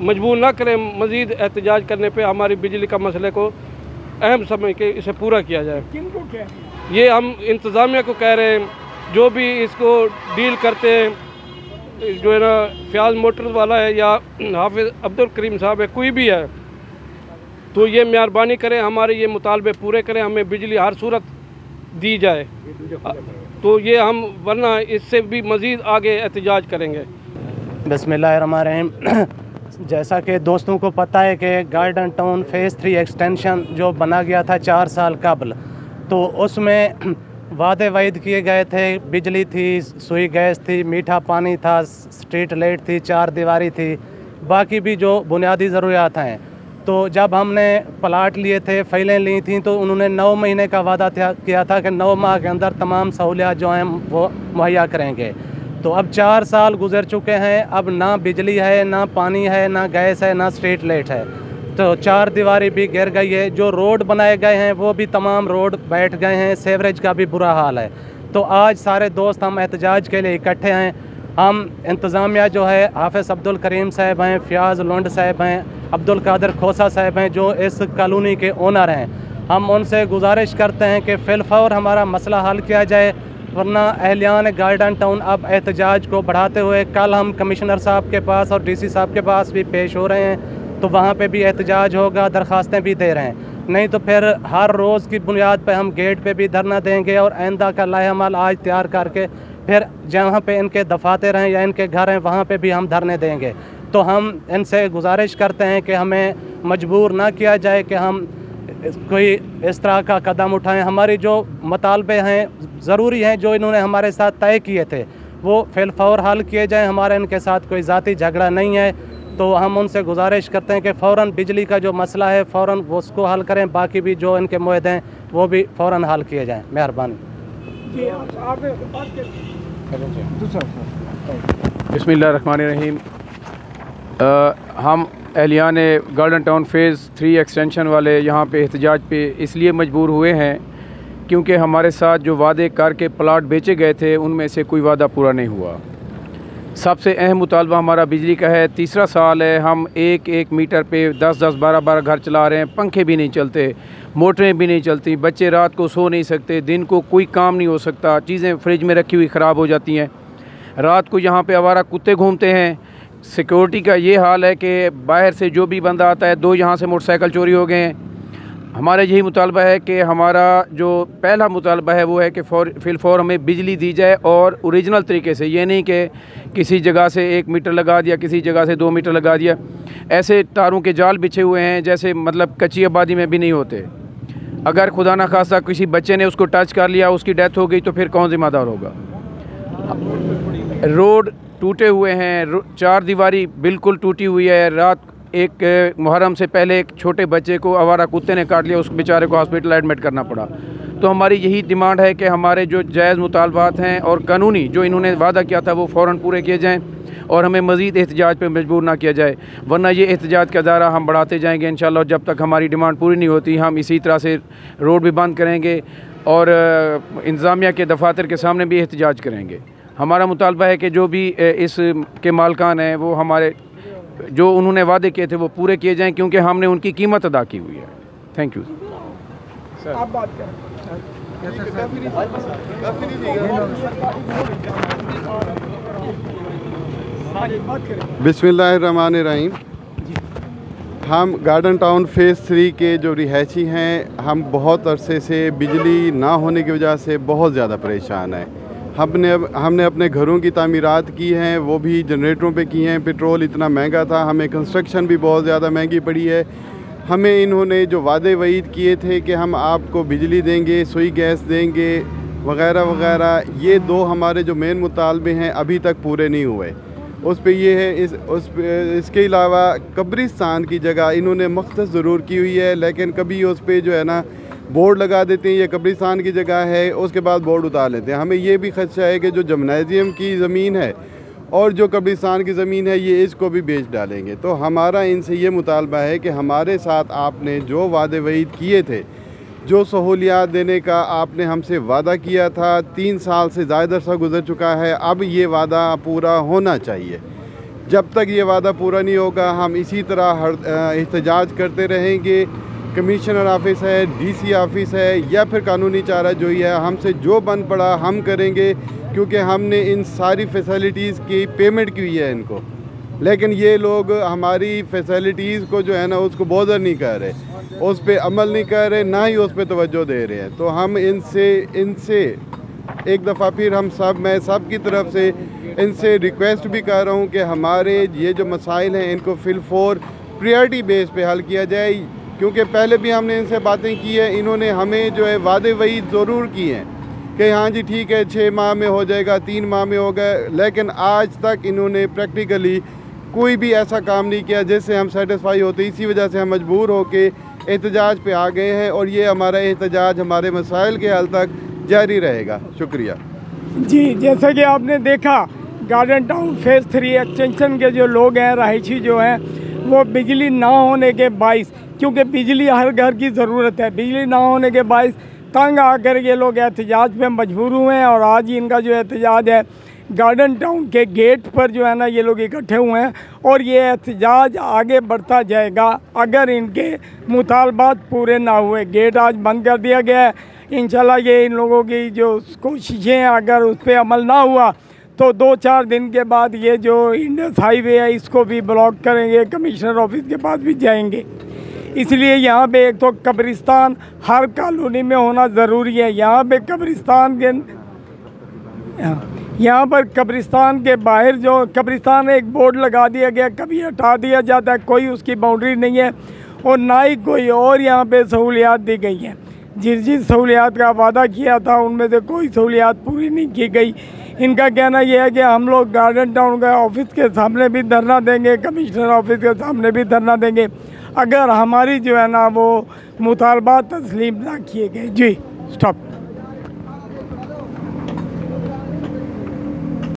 मजबूर ना करें मज़ीद एहतजाज करने पे, हमारी बिजली का मसले को अहम समझ के इसे पूरा किया जाए। किनको क्या ये हम इंतज़ामिया को कह रहे हैं, जो भी इसको डील करते हैं, जो है ना फ़याज़ मोटर्स वाला है या हाफिज़ अब्दुल करीम साहब है, कोई भी है, तो ये मेहरबानी करें, हमारे ये मुतालबे पूरे करें, हमें बिजली हर सूरत दी जाए, तो ये हम वरना इससे भी मज़ीद आगे एहतजाज करेंगे। बिस्मिल्लाहिर्रहमानिर्रहीम। जैसा कि दोस्तों को पता है कि गार्डन टाउन फ़ेज़ 3 एक्सटेंशन जो बना गया था 4 साल कबल, तो उसमें वादे वाइद किए गए थे, बिजली थी, सुई गैस थी, मीठा पानी था, स्ट्रीट लाइट थी, 4 दीवारी थी, बाकी भी जो बुनियादी ज़रूरियात हैं। तो जब हमने प्लाट लिए थे, फ़ाइलें ली थी, तो उन्होंने 9 महीने का वादा किया था कि 9 माह के अंदर तमाम सहूलियात जो हैं वो मुहैया करेंगे। तो अब 4 साल गुजर चुके हैं, अब ना बिजली है, ना पानी है, ना गैस है, ना स्ट्रीट लाइट है, तो 4 दीवारी भी गिर गई है। जो रोड बनाए गए हैं वो भी तमाम रोड बैठ गए हैं, सीवरेज का भी बुरा हाल है। तो आज सारे दोस्त हम एहतजाज के लिए इकट्ठे हैं। हम इंतज़ामिया जो है, हाफिज़ अब्दुल करीम साहब हैं, फ़याज़ लुंड साहब हैं, अब्दुल कादिर खोसा साहब हैं, जो इस कॉलोनी के ओनर हैं, हम उनसे गुजारिश करते हैं कि फ़िलफ़ौर हमारा मसला हल किया जाए, वरना अहलियान गार्डन टाउन अब एहतजाज को बढ़ाते हुए कल हम कमिश्नर साहब के पास और DC साहब के पास भी पेश हो रहे हैं, तो वहाँ पे भी एहतजाज होगा, दरख्वास्तें भी दे रहे हैं। नहीं तो फिर हर रोज़ की बुनियाद पे हम गेट पे भी धरना देंगे और आइंदा का लाहेअमल आज तैयार करके फिर जहाँ पे इनके दफातर हैं या इनके घर हैं वहाँ पे भी हम धरने देंगे। तो हम इनसे गुजारिश करते हैं कि हमें मजबूर ना किया जाए कि हम कोई इस तरह का कदम उठाएं। हमारी जो मुतालबे हैं ज़रूरी हैं, जो इन्होंने हमारे साथ तय किए थे, वो फ़िलफ़ौर हल किए जाएं। हमारा इनके साथ कोई ज़ाती झगड़ा नहीं है, तो हम उनसे गुजारिश करते हैं कि फ़ौरन बिजली का जो मसला है फ़ौरन उसको हल करें, बाकी भी जो इनके मुद्दे हैं वो भी फ़ौरन हल किए जाएँ। मेहरबानी। बिस्मिल्लाहिर्रहमानिर्रहीम। हम एहलियान गार्डन टाउन फ़ेज़ 3 एक्सटेंशन वाले यहाँ पे एहतजाज पे इसलिए मजबूर हुए हैं क्योंकि हमारे साथ जो वादे करके प्लाट बेचे गए थे उनमें से कोई वादा पूरा नहीं हुआ। सबसे अहम मुतालबा हमारा बिजली का है। तीसरा साल है, हम एक मीटर पे 10-10, 12-12 घर चला रहे हैं, पंखे भी नहीं चलते, मोटरें भी नहीं चलती, बच्चे रात को सो नहीं सकते, दिन को कोई काम नहीं हो सकता, चीज़ें फ्रिज में रखी हुई ख़राब हो जाती हैं, रात को यहाँ पे आवारा कुत्ते घूमते हैं। सिक्योरिटी का ये हाल है कि बाहर से जो भी बंदा आता है, 2 यहाँ से मोटरसाइकिल चोरी हो गए हैं। हमारा यही मुतालबा है कि हमारा जो पहला मुतालबा है वो है कि फ़िलफ़ौर हमें बिजली दी जाए और ओरिजिनल तरीके से, ये नहीं कि किसी जगह से 1 मीटर लगा दिया, किसी जगह से 2 मीटर लगा दिया। ऐसे तारों के जाल बिछे हुए हैं जैसे मतलब कच्ची आबादी में भी नहीं होते। अगर खुदा न खास्ता किसी बच्चे ने उसको टच कर लिया, उसकी डेथ हो गई, तो फिर कौन ज़िम्मेदार होगा। रोड टूटे हुए हैं, 4 दीवारी बिल्कुल टूटी हुई है। रात एक मुहर्रम से पहले एक छोटे बच्चे को आवारा कुत्ते ने काट लिया, उस बेचारे को हॉस्पिटल एडमिट करना पड़ा। तो हमारी यही डिमांड है कि हमारे जो जायज़ मुतालबात हैं और कानूनी जो इन्होंने वादा किया था वो फ़ौरन पूरे किए जाएँ और हमें मज़ीद एहतजाज पे मजबूर ना किया जाए, वरना ये एहतजाज का दायरा हम बढ़ाते जाएंगे इंशाअल्लाह। जब तक हमारी डिमांड पूरी नहीं होती हम इसी तरह से रोड भी बंद करेंगे और इंतज़ामिया के दफातर के सामने भी एहतजाज करेंगे। हमारा मुतालबा है कि जो भी इस के मालकान हैं वो हमारे जो उन्होंने वादे किए थे वो पूरे किए जाएं, क्योंकि हमने उनकी कीमत अदा की हुई है। Thank you sir. आप बात करें। बिस्मिल्लाहिर्रहमानिर्रहीम। हम गार्डन टाउन फ़ेज़ 3 के जो रिहायशी हैं, हम बहुत अरसे से बिजली ना होने की वजह से बहुत ज़्यादा परेशान हैं। हमने अपने घरों की तामीरात की हैं, वो भी जनरेटरों पे की हैं। पेट्रोल इतना महंगा था, हमें कंस्ट्रक्शन भी बहुत ज़्यादा महंगी पड़ी है। हमें इन्होंने जो वादे वईद किए थे कि हम आपको बिजली देंगे, सुई गैस देंगे वगैरह वगैरह, ये 2 हमारे जो मेन मुतालबे हैं अभी तक पूरे नहीं हुए। उस पे ये है, इसके अलावा कब्रिस्तान की जगह इन्होंने मख्तस ज़रूर की हुई है, लेकिन कभी उस पर जो है ना बोर्ड लगा देते हैं ये कब्रिस्तान की जगह है, उसके बाद बोर्ड उतार लेते हैं। हमें ये भी खदशा है कि जो जिम्नाजियम की ज़मीन है और जो कब्रिस्तान की ज़मीन है ये इसको भी बेच डालेंगे। तो हमारा इनसे ये मुतालबा है कि हमारे साथ आपने जो वादे वईद किए थे, जो सहूलियात देने का आपने हमसे वादा किया था, 3 साल से ज़्यादा अरसा गुजर चुका है, अब ये वादा पूरा होना चाहिए। जब तक ये वादा पूरा नहीं होगा हम इसी तरह एहतजाज करते रहेंगे। कमिश्नर ऑफिस है, डीसी ऑफिस है या फिर कानूनी चारा जो ही है, हमसे जो बन पड़ा हम करेंगे, क्योंकि हमने इन सारी फैसिलिटीज़ की पेमेंट की हुई है इनको। लेकिन ये लोग हमारी फैसिलिटीज़ को जो है ना उसको बॉदर नहीं कर रहे, उस पर अमल नहीं कर रहे, ना ही उस पर तवज्जो दे रहे हैं। तो हम इनसे एक दफ़ा फिर मैं सब की तरफ से इनसे रिक्वेस्ट भी कर रहा हूँ कि हमारे ये जो मसाइल हैं इनको फिलफोर प्रायोरिटी बेस पे हल किया जाए। क्योंकि पहले भी हमने इनसे बातें की है, इन्होंने हमें जो है वादे वही ज़रूर किए हैं कि हाँ जी ठीक है 6 माह में हो जाएगा, 3 माह में हो गए, लेकिन आज तक इन्होंने प्रैक्टिकली कोई भी ऐसा काम नहीं किया जिससे हम सेटिस्फाई होते। इसी वजह से हम मजबूर होके एहतजाज पे आ गए हैं और ये हमारा एहतजाज हमारे मसाइल के हल तक जारी रहेगा। शुक्रिया जी। जैसा कि आपने देखा गार्डन टाउन फेज़ 3 एक्सटेंशन के जो लोग हैं, रहायशी जो हैं, वो बिजली ना होने के बाइस, क्योंकि बिजली हर घर की ज़रूरत है, बिजली ना होने के बाइस तंग आकर ये लोग एहतजाज पे मजबूर हुए हैं। और आज इनका जो एहतजाज है गार्डन टाउन के गेट पर जो है ना ये लोग इकट्ठे हुए हैं और ये एहतजाज आगे बढ़ता जाएगा अगर इनके मुतालबात पूरे ना हुए। गेट आज बंद कर दिया गया है। इंशाल्लाह ये इन लोगों की जो कोशिशें हैं अगर उस पर अमल ना हुआ तो 2-4 दिन के बाद ये जो इंडस हाईवे है इसको भी ब्लॉक करेंगे, कमिश्नर ऑफिस के पास भी जाएंगे। इसलिए यहाँ पे एक तो कब्रिस्तान हर कॉलोनी में होना ज़रूरी है। यहाँ पे यहाँ पर कब्रिस्तान के बाहर जो कब्रिस्तान एक बोर्ड लगा दिया गया, कभी हटा दिया जाता है, कोई उसकी बाउंड्री नहीं है और ना ही कोई और यहाँ पे सहूलियात दी गई हैं। जिस सहूलियात का वादा किया था उनमें से कोई सहूलियात पूरी नहीं की गई। इनका कहना यह है कि हम लोग गार्डन टाउन का ऑफिस के सामने भी धरना देंगे, कमिश्नर ऑफिस के सामने भी धरना देंगे अगर हमारी जो है ना वो मुतालबात तस्लीम ना किए गए। जी स्टॉप।